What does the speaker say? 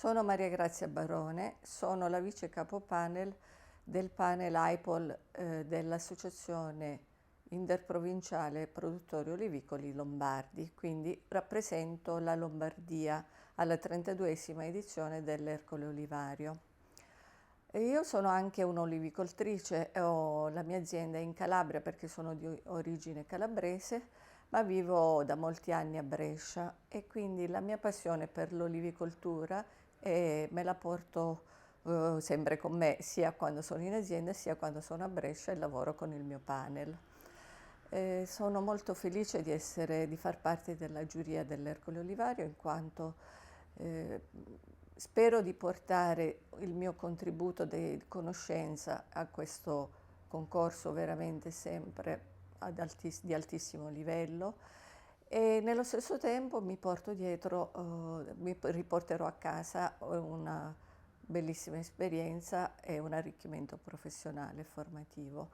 Sono Maria Grazia Barone, sono la vice capo panel del panel AIPOL dell'Associazione Interprovinciale Produttori Olivicoli Lombardi, quindi rappresento la Lombardia alla 32esima edizione dell'Ercole Olivario. E io sono anche un'olivicoltrice, ho la mia azienda è in Calabria perché sono di origine calabrese, ma vivo da molti anni a Brescia e quindi la mia passione per l'olivicoltura me la porto sempre con me, sia quando sono in azienda sia quando sono a Brescia e lavoro con il mio panel. Sono molto felice di far parte della giuria dell'Ercole Olivario in quanto eh, spero di portare il mio contributo di conoscenza a questo concorso veramente sempre di altissimo livello e nello stesso tempo mi porto dietro, mi riporterò a casa una bellissima esperienza e un arricchimento professionale e formativo.